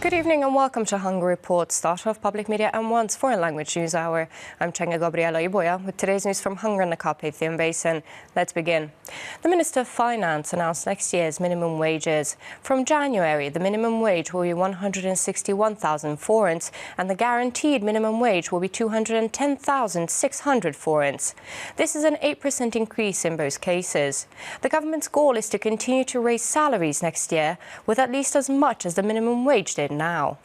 Good evening and welcome to Hungary Report, start of Public Media M1's foreign language news hour. I'm Csenga Gabriela Iboya with today's news from Hungary and the Carpathian Basin. Let's begin. The Minister of Finance announced next year's minimum wages. From January, the minimum wage will be 161,000 forints and the guaranteed minimum wage will be 210,600 forints. This is an 8% increase in both cases. The government's goal is to continue to raise salaries next year with at least as much as the minimum wage did now.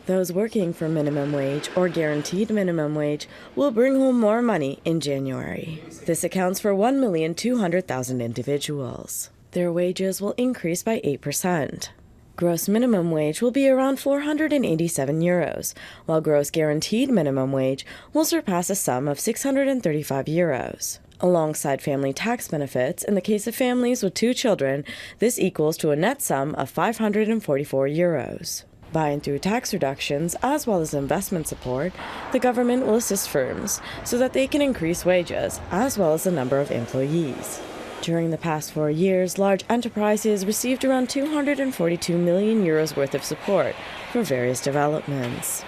Those working for minimum wage or guaranteed minimum wage will bring home more money in January. This accounts for 1,200,000 individuals. Their wages will increase by 8%. Gross minimum wage will be around 487 euros, while gross guaranteed minimum wage will surpass a sum of 635 euros. Alongside family tax benefits, in the case of families with 2 children, this equals to a net sum of 544 euros. By and through tax reductions, as well as investment support, the government will assist firms so that they can increase wages, as well as the number of employees. During the past 4 years, large enterprises received around 242 million euros worth of support for various developments.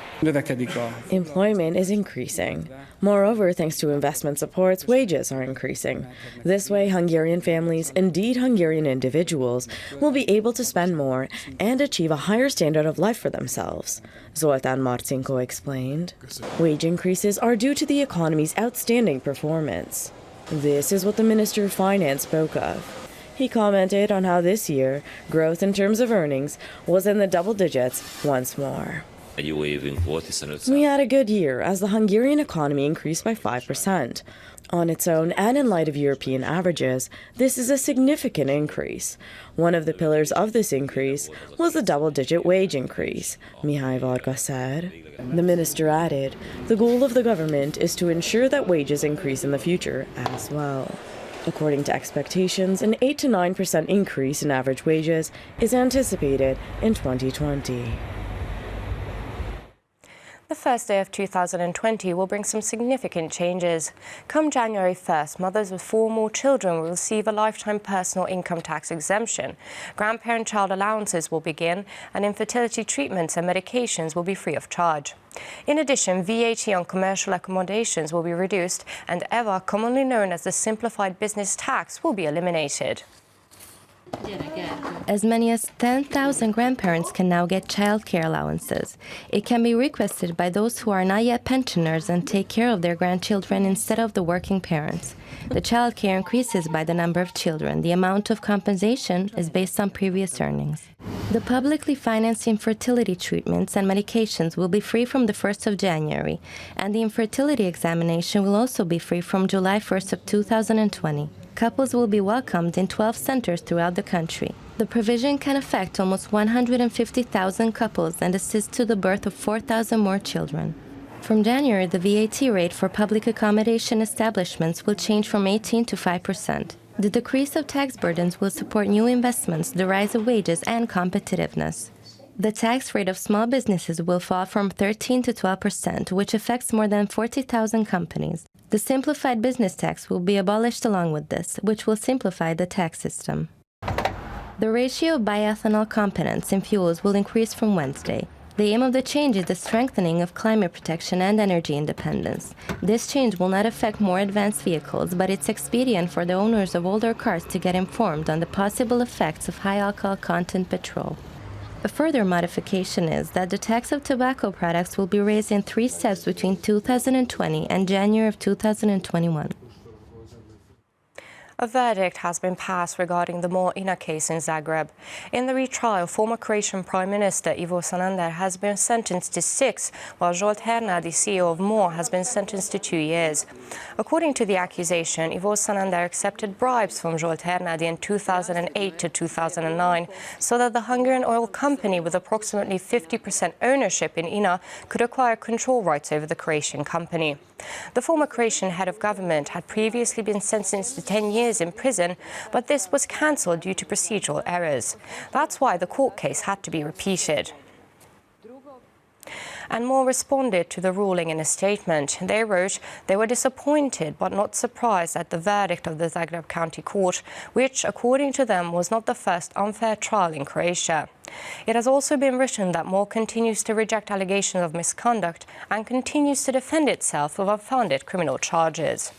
Employment is increasing. Moreover, thanks to investment supports, wages are increasing. This way, Hungarian families, indeed Hungarian individuals, will be able to spend more and achieve a higher standard of life for themselves, Zoltán Marcinko explained. Wage increases are due to the economy's outstanding performance. This is what the Minister of Finance spoke of. He commented on how this year, growth in terms of earnings was in the double digits once more. We had a good year as the Hungarian economy increased by 5%. On its own and in light of European averages, this is a significant increase. One of the pillars of this increase was the double-digit wage increase, Mihály Varga said. The minister added, the goal of the government is to ensure that wages increase in the future as well. According to expectations, an 8 to 9% increase in average wages is anticipated in 2020. The first day of 2020 will bring some significant changes. Come January 1st, mothers with 4 or more children will receive a lifetime personal income tax exemption. Grandparent child allowances will begin, and infertility treatments and medications will be free of charge. In addition, VAT on commercial accommodations will be reduced, and EVA, commonly known as the simplified business tax, will be eliminated. As many as 10,000 grandparents can now get childcare allowances. It can be requested by those who are not yet pensioners and take care of their grandchildren instead of the working parents. The childcare increases by the number of children. The amount of compensation is based on previous earnings. The publicly financed infertility treatments and medications will be free from the 1st of January, and the infertility examination will also be free from July 1st of 2020. Couples will be welcomed in 12 centers throughout the country. The provision can affect almost 150,000 couples and assist to the birth of 4,000 more children. From January, the VAT rate for public accommodation establishments will change from 18 to 5%. The decrease of tax burdens will support new investments, the rise of wages, and competitiveness. The tax rate of small businesses will fall from 13 to 12%, which affects more than 40,000 companies. The simplified business tax will be abolished along with this, which will simplify the tax system. The ratio of bioethanol components in fuels will increase from Wednesday. The aim of the change is the strengthening of climate protection and energy independence. This change will not affect more advanced vehicles, but it's expedient for the owners of older cars to get informed on the possible effects of high alcohol content petrol. A further modification is that the tax of tobacco products will be raised in 3 steps between 2020 and January of 2021. A verdict has been passed regarding the MOL INA case in Zagreb. In the retrial, former Croatian Prime Minister Ivo Sanader has been sentenced to 6, while Zsolt Hernadi, CEO of MOL, has been sentenced to 2 years. According to the accusation, Ivo Sanader accepted bribes from Zsolt Hernadi in 2008 to 2009 so that the Hungarian oil company with approximately 50% ownership in INA could acquire control rights over the Croatian company. The former Croatian head of government had previously been sentenced to 10 years in prison, but this was cancelled due to procedural errors. That's why the court case had to be repeated. And MORE responded to the ruling in a statement. They wrote they were disappointed but not surprised at the verdict of the Zagreb County Court, which, according to them, was not the first unfair trial in Croatia. It has also been written that MORE continues to reject allegations of misconduct and continues to defend itself with unfounded criminal charges.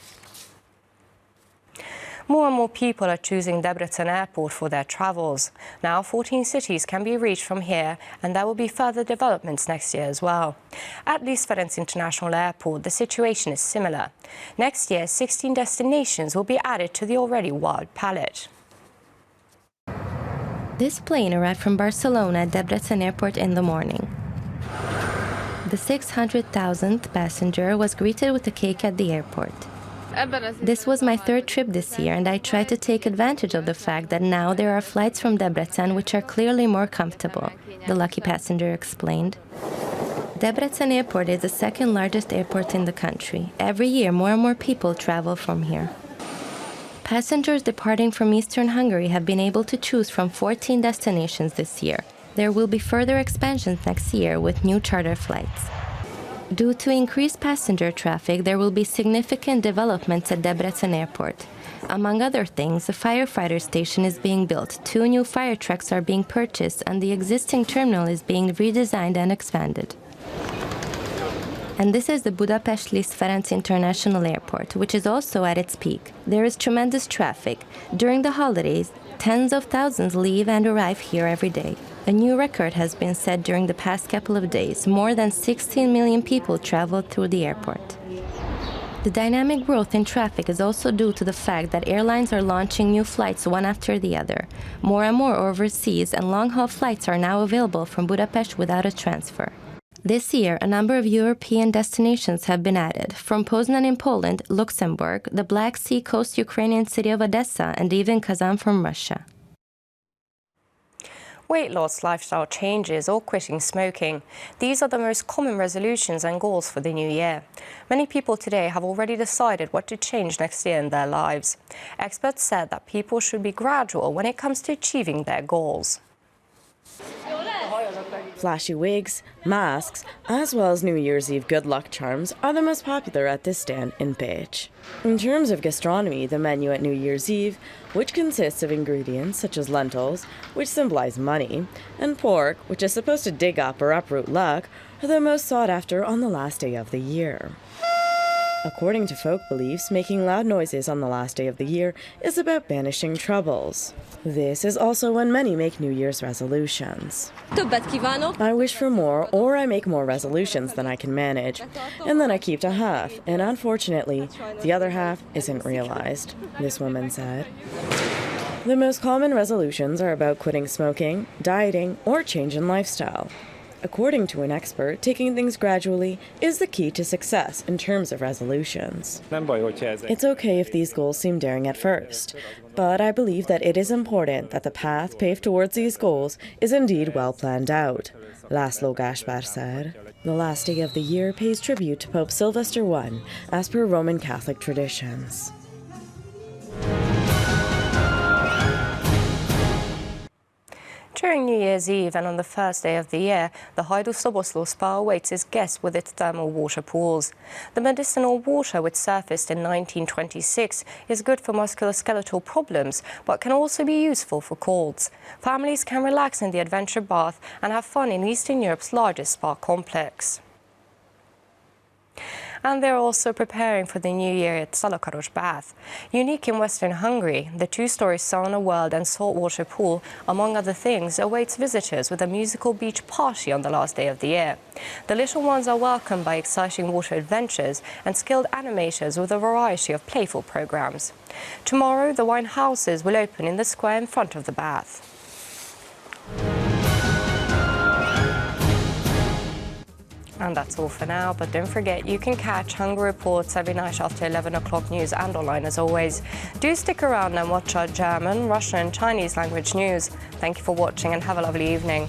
More and more people are choosing Debrecen Airport for their travels. Now 14 cities can be reached from here, and there will be further developments next year as well. At Liszt Ferenc International Airport, the situation is similar. Next year, 16 destinations will be added to the already wide palette. This plane arrived from Barcelona at Debrecen Airport in the morning. The 600,000th passenger was greeted with a cake at the airport. This was my third trip this year, and I tried to take advantage of the fact that now there are flights from Debrecen which are clearly more comfortable, the lucky passenger explained. Debrecen Airport is the second largest airport in the country. Every year, more and more people travel from here. Passengers departing from eastern Hungary have been able to choose from 14 destinations this year. There will be further expansions next year with new charter flights. Due to increased passenger traffic, there will be significant developments at Debrecen Airport. Among other things, a firefighter station is being built, 2 new fire trucks are being purchased, and the existing terminal is being redesigned and expanded. And this is the Budapest Liszt Ferenc International Airport, which is also at its peak. There is tremendous traffic. During the holidays, tens of thousands leave and arrive here every day. A new record has been set during the past couple of days. More than 16 million people traveled through the airport. The dynamic growth in traffic is also due to the fact that airlines are launching new flights one after the other. More and more overseas and long-haul flights are now available from Budapest without a transfer. This year, a number of European destinations have been added, from Poznan in Poland, Luxembourg, the Black Sea coast Ukrainian city of Odessa, and even Kazan from Russia. Weight loss, lifestyle changes, or quitting smoking. These are the most common resolutions and goals for the new year. Many people today have already decided what to change next year in their lives. Experts said that people should be gradual when it comes to achieving their goals. Flashy wigs, masks, as well as New Year's Eve good luck charms are the most popular at this stand in Pécs. In terms of gastronomy, the menu at New Year's Eve, which consists of ingredients such as lentils, which symbolize money, and pork, which is supposed to dig up or uproot luck, are the most sought after on the last day of the year. According to folk beliefs, making loud noises on the last day of the year is about banishing troubles. This is also when many make New Year's resolutions. I wish for more, or I make more resolutions than I can manage, and then I keep to half, and unfortunately, the other half isn't realized, this woman said. The most common resolutions are about quitting smoking, dieting, or change in lifestyle. According to an expert, taking things gradually is the key to success in terms of resolutions. It's okay if these goals seem daring at first, but I believe that it is important that the path paved towards these goals is indeed well planned out, László Gáspár said. The last day of the year pays tribute to Pope Sylvester I, as per Roman Catholic traditions. During New Year's Eve and on the first day of the year, the Híradó Szoboszló Spa awaits its guests with its thermal water pools. The medicinal water, which surfaced in 1926, is good for musculoskeletal problems, but can also be useful for colds. Families can relax in the adventure bath and have fun in Eastern Europe's largest spa complex. And they're also preparing for the new year at Szalakaros Bath. Unique in Western Hungary, the 2-story sauna world and saltwater pool, among other things, awaits visitors with a musical beach party on the last day of the year. The little ones are welcomed by exciting water adventures and skilled animators with a variety of playful programs. Tomorrow, the wine houses will open in the square in front of the bath. And that's all for now, but don't forget you can catch Hungary Reports every night after 11 o'clock news and online as always. Do stick around and watch our German, Russian and Chinese language news. Thank you for watching and have a lovely evening.